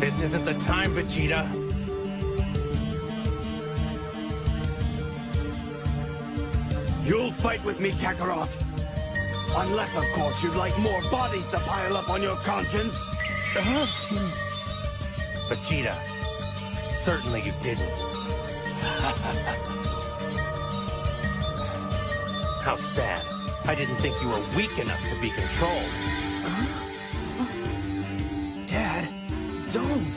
This isn't the time, Vegeta. You'll fight with me, Kakarot. Unless, of course, you'd like more bodies to pile up on your conscience. Vegeta, certainly you didn't. How sad. I didn't think you were weak enough to be controlled. Dad, don't.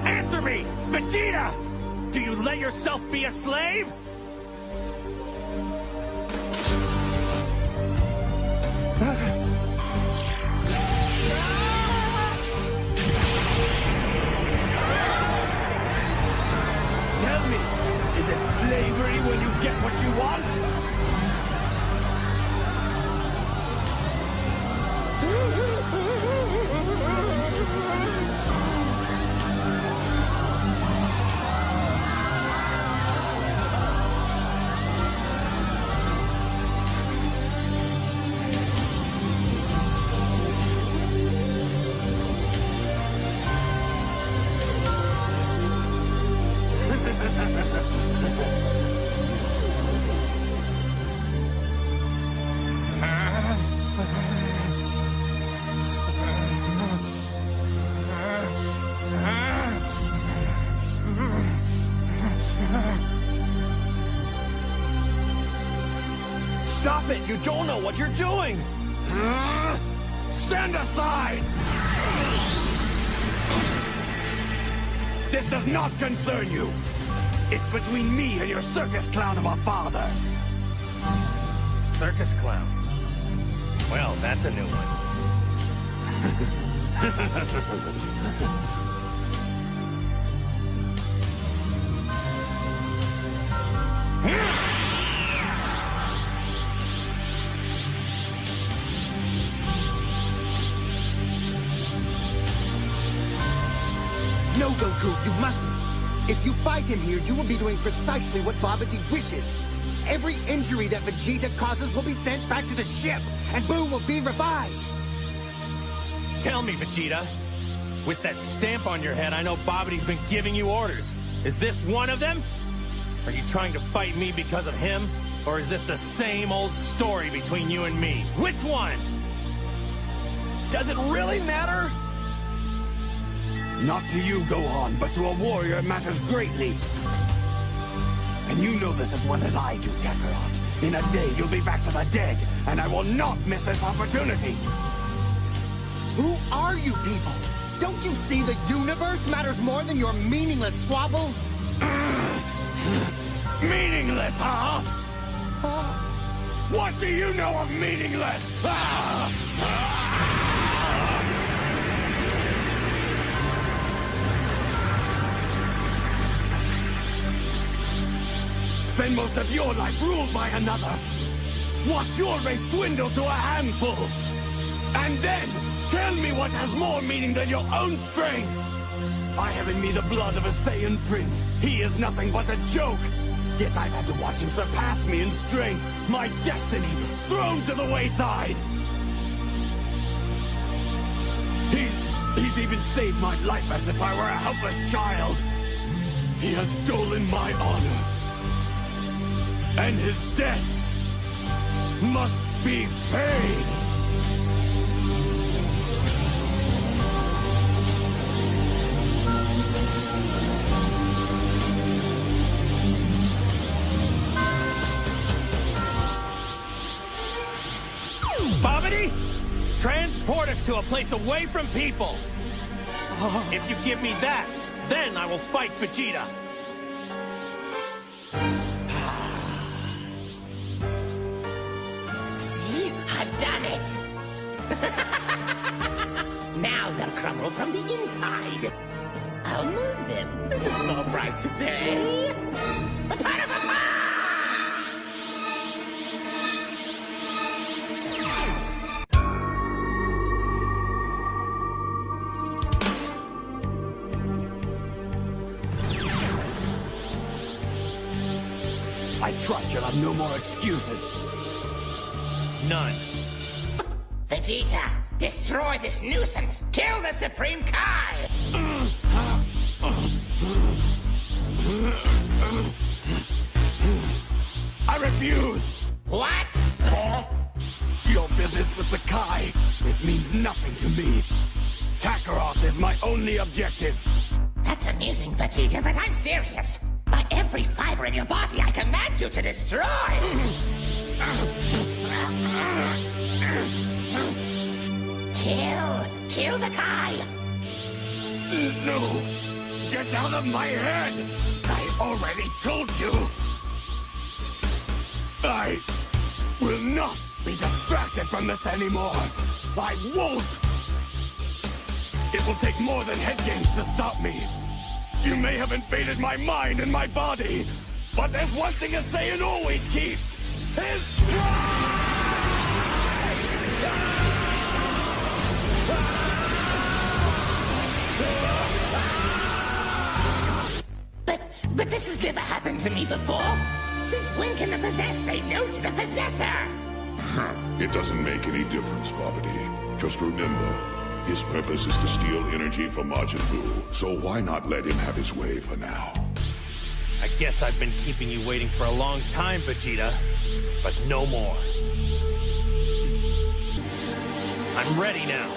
Answer me, Vegeta! Do you let yourself be a slave? Tell me, is it slavery when you get what you want? Stop it! You don't know what you're doing! Stand aside! This does not concern you! It's between me and your circus clown of a father! Circus clown. Well, that's a new one. No, Goku, you mustn't. If you fight him here, you will be doing precisely what Babidi wishes. Every injury that Vegeta causes will be sent back to the ship, and Boo will be revived. Tell me, Vegeta. With that stamp on your head, I know Babidi's been giving you orders. Is this one of them? Are you trying to fight me because of him? Or is this the same old story between you and me? Which one? Does it really matter? Not to you, Gohan, but to a warrior it matters greatly. And you know this as well as I do, Kakarot. In a day, you'll be back to the dead, and I will not miss this opportunity. Who are you people? Don't you see the universe matters more than your meaningless squabble? Meaningless, huh? What do you know of meaningless? Spend most of your life ruled by another. Watch your race dwindle to a handful. And then, tell me what has more meaning than your own strength. I have in me the blood of a Saiyan prince. He is nothing but a joke. Yet I've had to watch him surpass me in strength. My destiny thrown to the wayside. He's even saved my life as if I were a helpless child. He has stolen my honor. And his debts must be paid. Babidi? Transport us to a place away from people. If you give me that, then I will fight Vegeta. See? I've done it! Now they'll crumble from the inside. I'll move them. It's a small price to pay. I trust you'll have no more excuses. None. Vegeta, Destroy this nuisance! Kill the Supreme Kai! I refuse! What? Your business with the Kai, it means nothing to me. Kakarot is my only objective. That's amusing, Vegeta, but I'm serious. By every fiber in your body, I command you to destroy! Kill the Kai! No! Get out of my head! I already told you! I will not be distracted from this anymore! I won't! It will take more than head games to stop me. You may have invaded my mind and my body, but there's one thing a Saiyan always keeps! His stride! But this has never happened to me before. Since when can the possessed say no to the possessor? It doesn't make any difference, Babidi. Just remember, his purpose is to steal energy from Majin Buu, so why not let him have his way for now? I guess I've been keeping you waiting for a long time, Vegeta. But no more. I'm ready now.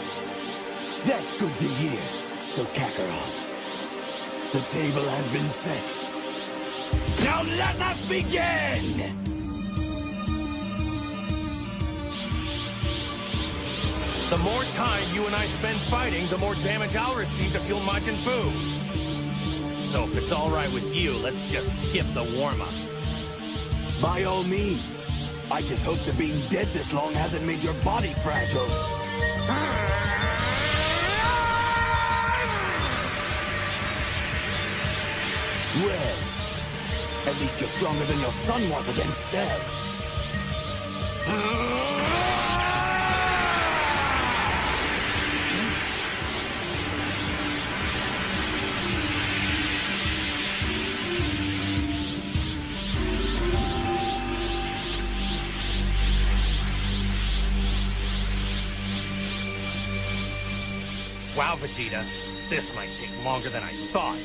That's good to hear. So Kakarot, the table has been set. Now let us begin! The more time you and I spend fighting, the more damage I'll receive to fuel Majin Buu. So if it's all right with you, let's just skip the warm-up. By all means. I just hope that being dead this long hasn't made your body fragile. Well, at least you're stronger than your son was against Cell. Wow, Vegeta. This might take longer than I thought.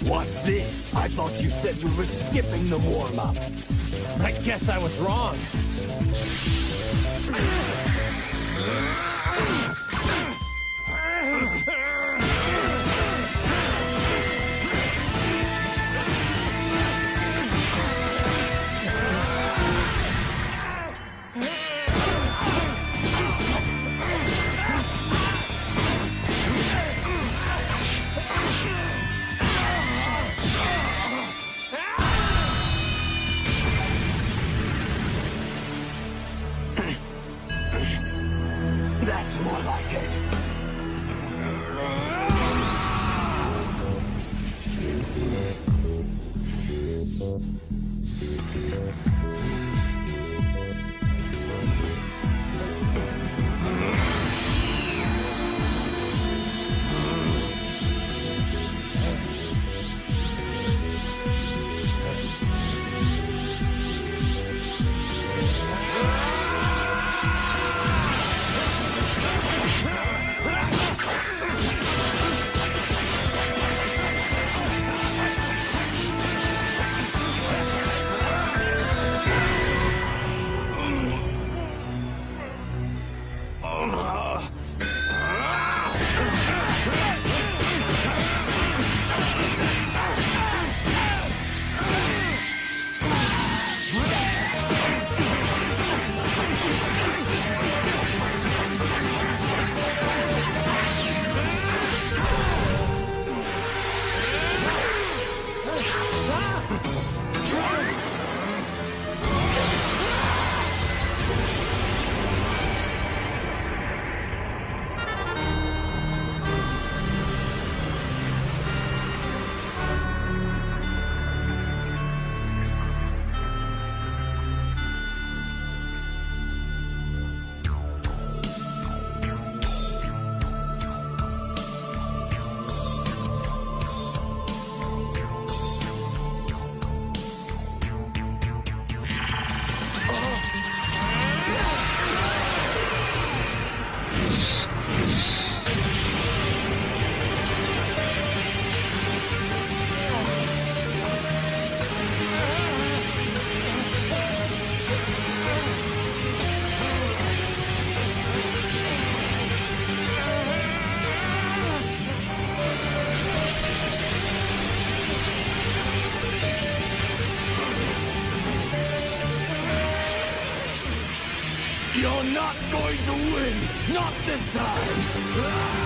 What's this? I thought you said we were skipping the warm-up. I guess I was wrong. You're not going to win! Not this time!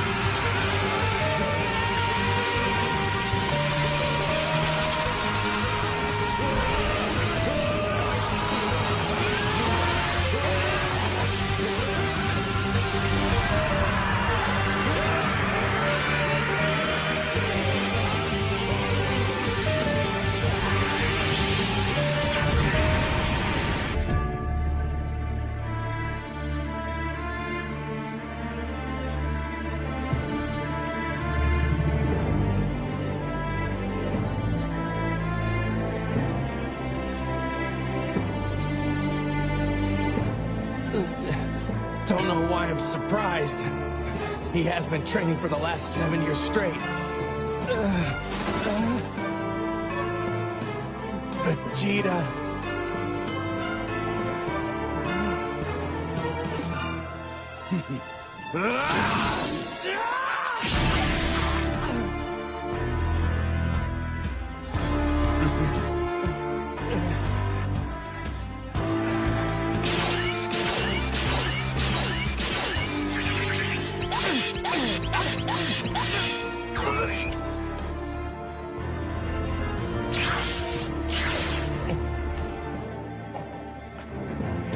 Don't know why I'm surprised. He has been training for the last 7 years straight. Vegeta.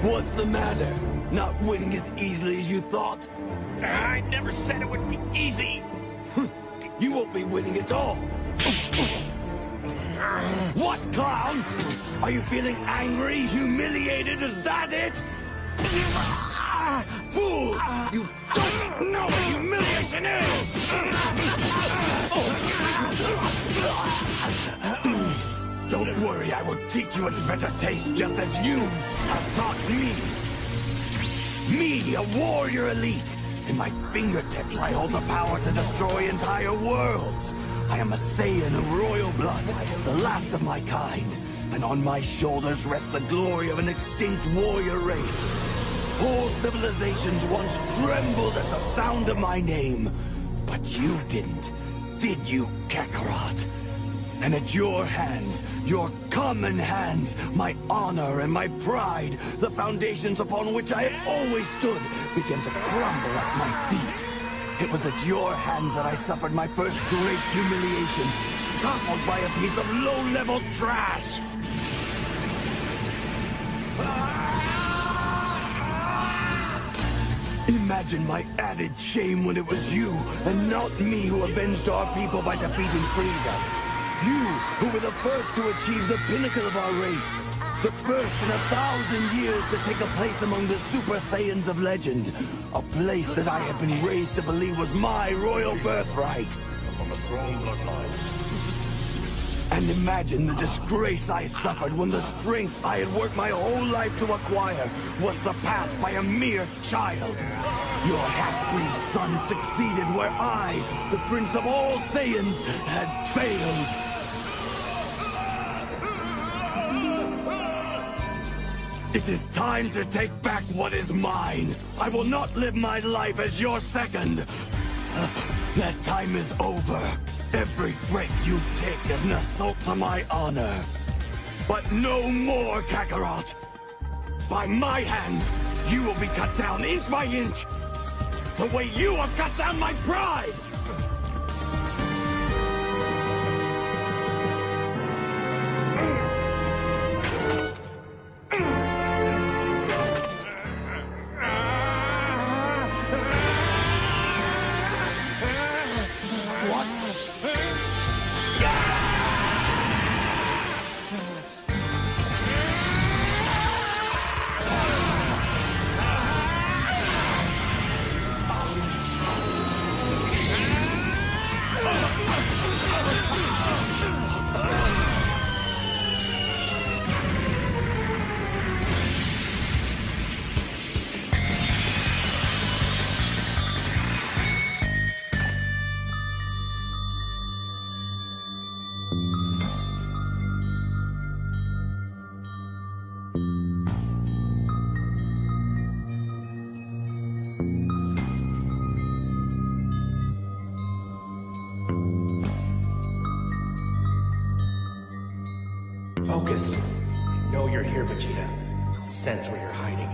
What's the matter? Not winning as easily as you thought? I never said it would be easy. You won't be winning at all. What, clown? Are you feeling angry, humiliated? Is that it? Fool! You don't know what humiliation is! Don't worry, I will teach you its better taste, just as you have taught me. Me, a warrior elite. In my fingertips, I hold the power to destroy entire worlds. I am a Saiyan of royal blood, the last of my kind. And on my shoulders rests the glory of an extinct warrior race. Whole civilizations once trembled at the sound of my name. But you didn't, did you, Kakarot? And at your hands, your common hands, my honor and my pride, the foundations upon which I have always stood, began to crumble at my feet. It was at your hands that I suffered my first great humiliation, toppled by a piece of low-level trash. Imagine my added shame when it was you, and not me, who avenged our people by defeating Frieza. You, who were the first to achieve the pinnacle of our race. The first in 1,000 years to take a place among the Super Saiyans of legend. A place that I had been raised to believe was my royal birthright. From a strong bloodline. And imagine the disgrace I suffered when the strength I had worked my whole life to acquire was surpassed by a mere child. Your half-breed son succeeded where I, the Prince of all Saiyans, had failed. It is time to take back what is mine. I will not live my life as your second. That time is over. Every breath you take is an assault to my honor. But no more, Kakarot. By my hands, you will be cut down inch by inch. The way you have cut down my pride! Focus. I know you're here, Vegeta. Sense where you're hiding.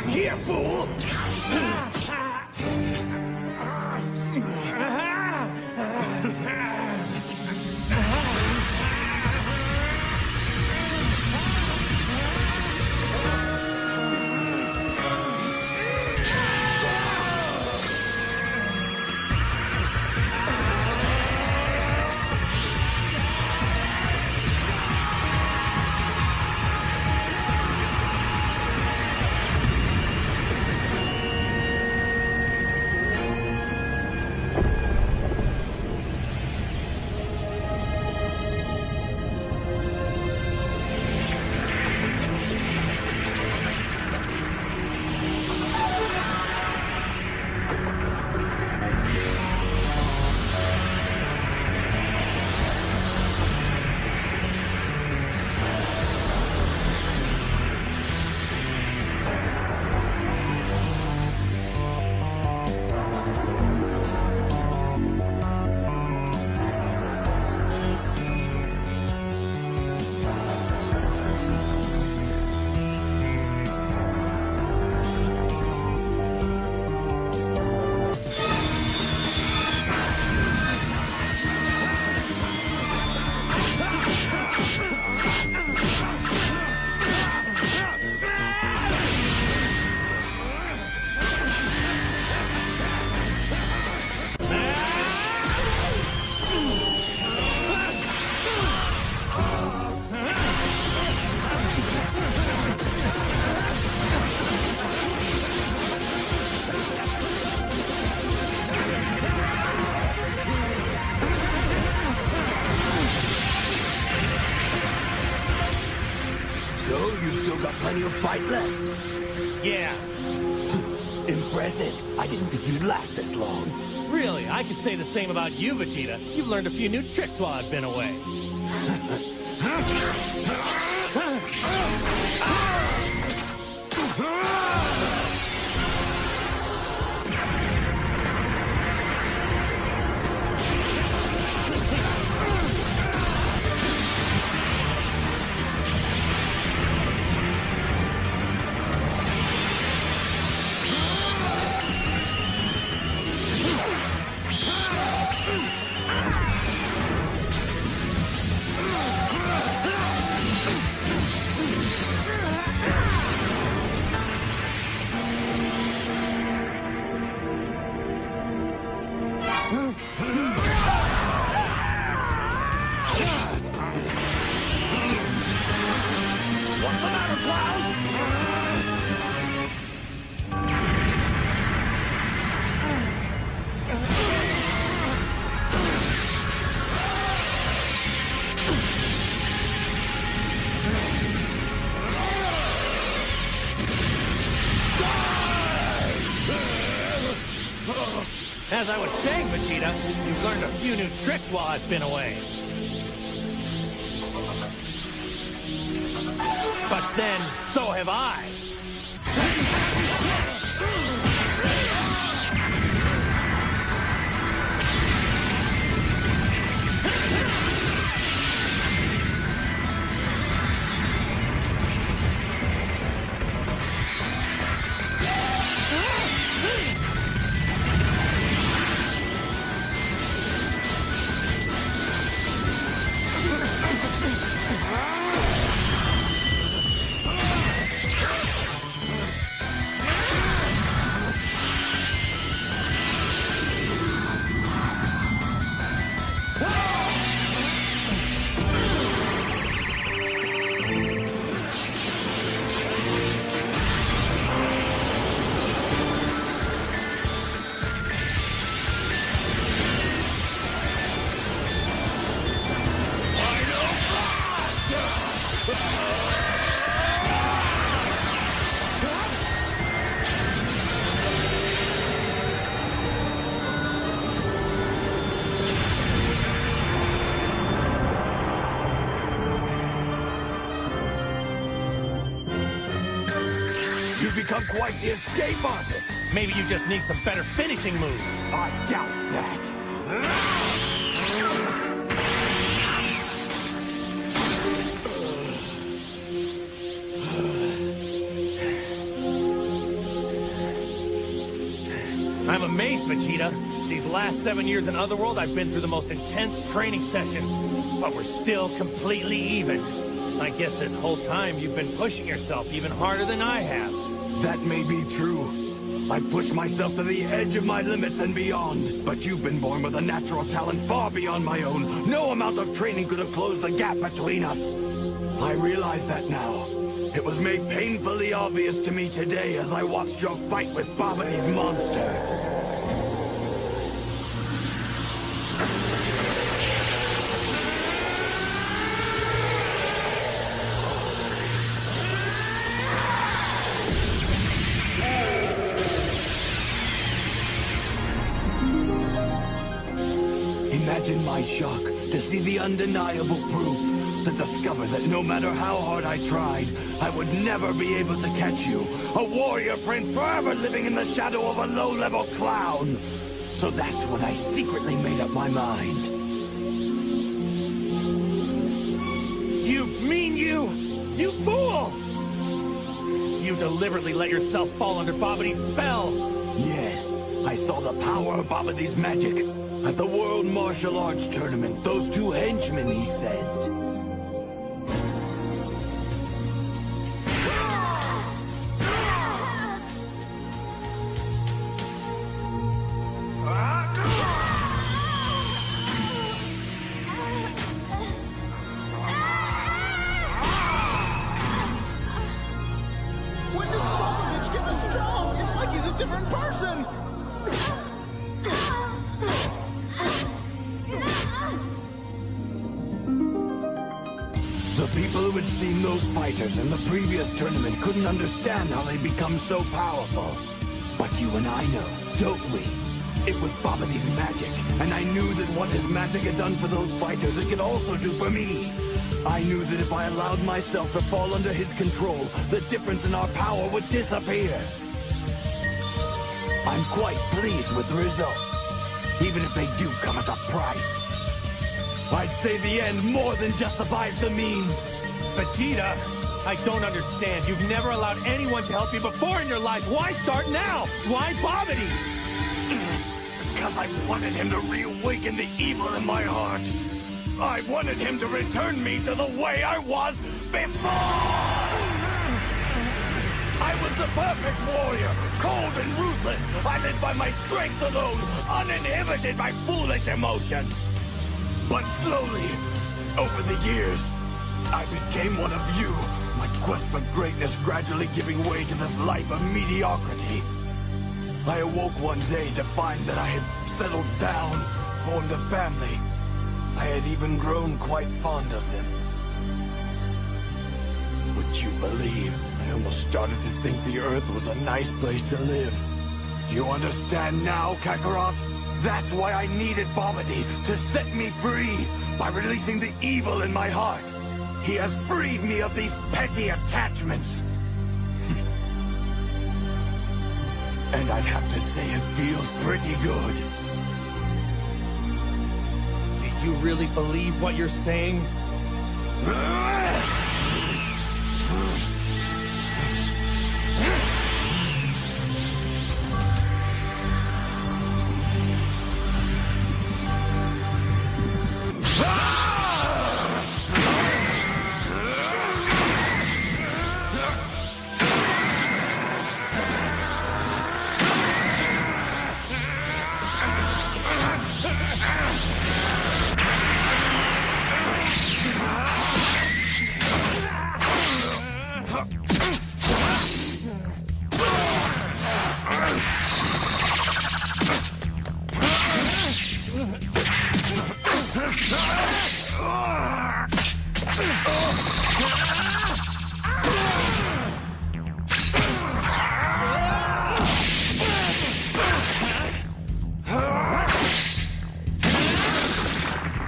I'm here, fool! So, you still got plenty of fight left? Yeah. Impressive. I didn't think you'd last this long. Really, I could say the same about you, Vegeta. You've learned a few new tricks while I've been away. What's the matter, Cloud? As I was saying, Vegeta, you've learned a few new tricks while I've been away. But then, so have I. You've become quite the escape artist. Maybe you just need some better finishing moves. I doubt that. I'm amazed, Vegeta. These last 7 years in Otherworld, I've been through the most intense training sessions, but we're still completely even. I guess this whole time you've been pushing yourself even harder than I have. That may be true. I pushed myself to the edge of my limits and beyond, but you've been born with a natural talent far beyond my own. No amount of training could have closed the gap between us. I realize that now. It was made painfully obvious to me today as I watched your fight with Babidi's monster. Imagine my shock to see the undeniable proof. To discover that no matter how hard I tried, I would never be able to catch you. A warrior prince forever living in the shadow of a low-level clown. So that's when I secretly made up my mind. You mean you fool! You deliberately let yourself fall under Babidi's spell. Yes, I saw the power of Babidi's magic. At the World Martial Arts Tournament, those two henchmen he sent. When did Slobovich get this strong? It's like he's a different person! The people who had seen those fighters in the previous tournament couldn't understand how they become so powerful. But you and I know, don't we? It was Babidi's magic, and I knew that what his magic had done for those fighters, it could also do for me. I knew that if I allowed myself to fall under his control, the difference in our power would disappear. I'm quite pleased with the results, even if they do come at a price. I'd say the end more than justifies the means. Vegeta, I don't understand. You've never allowed anyone to help you before in your life. Why start now? Why Babidi? Because I wanted him to reawaken the evil in my heart. I wanted him to return me to the way I was before! I was the perfect warrior, cold and ruthless. I lived by my strength alone, uninhibited by foolish emotion. But slowly, over the years, I became one of you. My quest for greatness gradually giving way to this life of mediocrity. I awoke one day to find that I had settled down, formed a family. I had even grown quite fond of them. Would you believe, I almost started to think the Earth was a nice place to live. Do you understand now, Kakarot? That's why I needed Babidi, to set me free, by releasing the evil in my heart. He has freed me of these petty attachments. And I'd have to say it feels pretty good. Do you really believe what you're saying?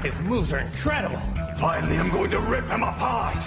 His moves are incredible. Finally, I'm going to rip him apart.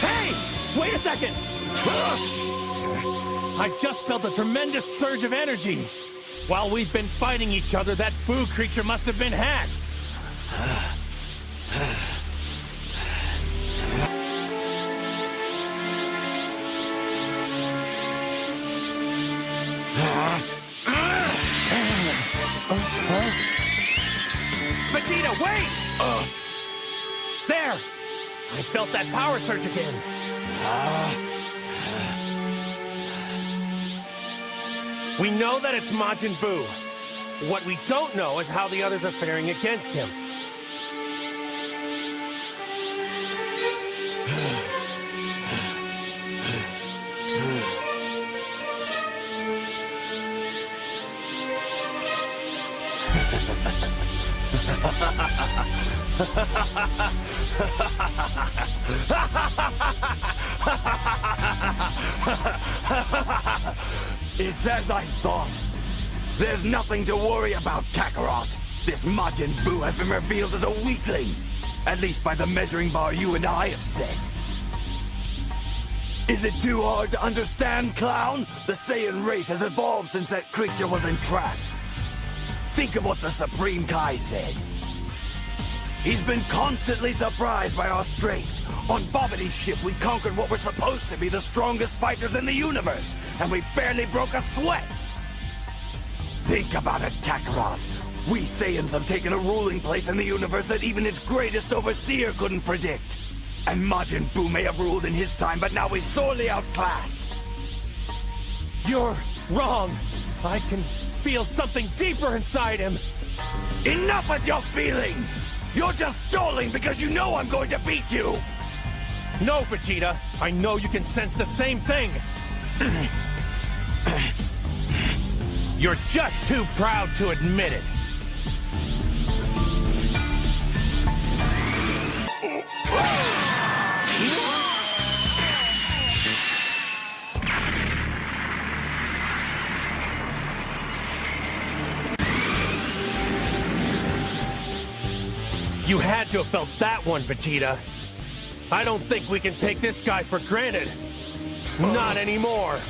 Hey! Wait a second! I just felt a tremendous surge of energy. While we've been fighting each other, that Boo creature must have been hatched. Vegeta, wait! There! I felt that power surge again. We know that it's Majin Buu. What we don't know is how the others are faring against him. It's as I thought. There's nothing to worry about, Kakarot. This Majin Buu has been revealed as a weakling. At least by the measuring bar you and I have set. Is it too hard to understand, Clown? The Saiyan race has evolved since that creature was entrapped. Think of what the Supreme Kai said. He's been constantly surprised by our strength. On Bobity's ship, we conquered what were supposed to be the strongest fighters in the universe, and we barely broke a sweat. Think about it, Kakarot. We Saiyans have taken a ruling place in the universe that even its greatest overseer couldn't predict. And Majin Buu may have ruled in his time, but now he's sorely outclassed. You're wrong. I can feel something deeper inside him. Enough with your feelings! You're just stalling because you know I'm going to beat you! No, Vegeta. I know you can sense the same thing. You're just too proud to admit it. You had to have felt that one, Vegeta. I don't think we can take this guy for granted. Not anymore.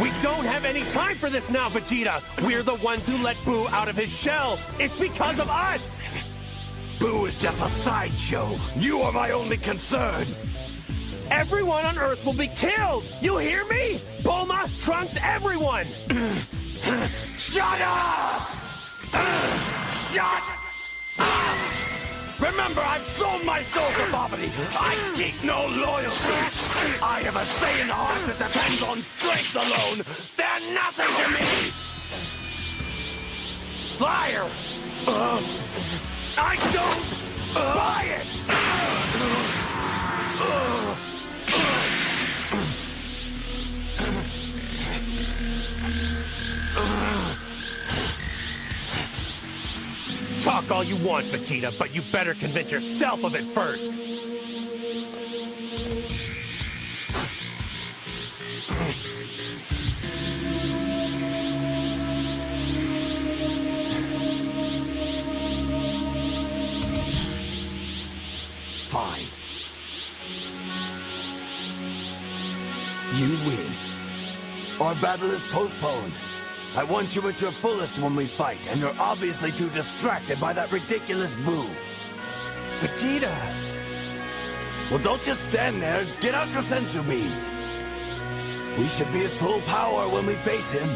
We don't have any time for this now, Vegeta. We're the ones who let Buu out of his shell. It's because of us. Buu is just a sideshow. You are my only concern. Everyone on Earth will be killed! You hear me? Bulma, Trunks, everyone! Shut up! Shut up! Remember, I've sold my soul to Babidi. I keep no loyalties. I have a Saiyan heart that depends on strength alone. They're nothing to me! Liar! I don't buy it! Talk all you want, Vegeta, but you better convince yourself of it first. Fine. You win. Our battle is postponed. I want you at your fullest when we fight, and you're obviously too distracted by that ridiculous Buu. Vegeta! Well, don't just stand there. Get out your sensu beams. We should be at full power when we face him.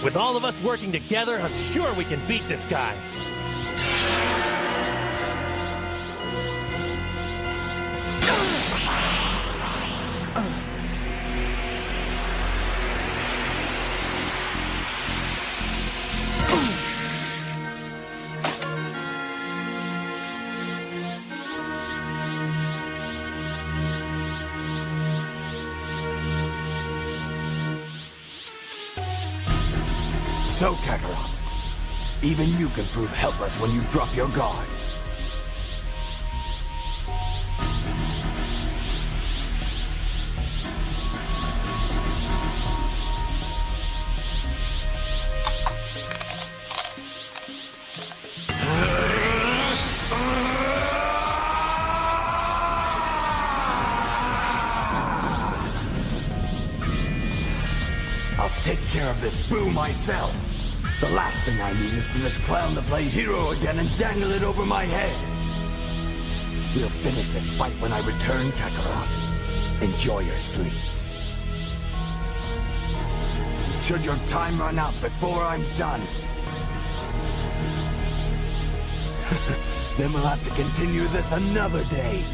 With all of us working together, I'm sure we can beat this guy. So, Kakarot, even you can prove helpless when you drop your guard. I'll take care of this Boo myself. The last thing I need is for this clown to play hero again and dangle it over my head. We'll finish this fight when I return, Kakarot. Enjoy your sleep. And should your time run out before I'm done, then we'll have to continue this another day.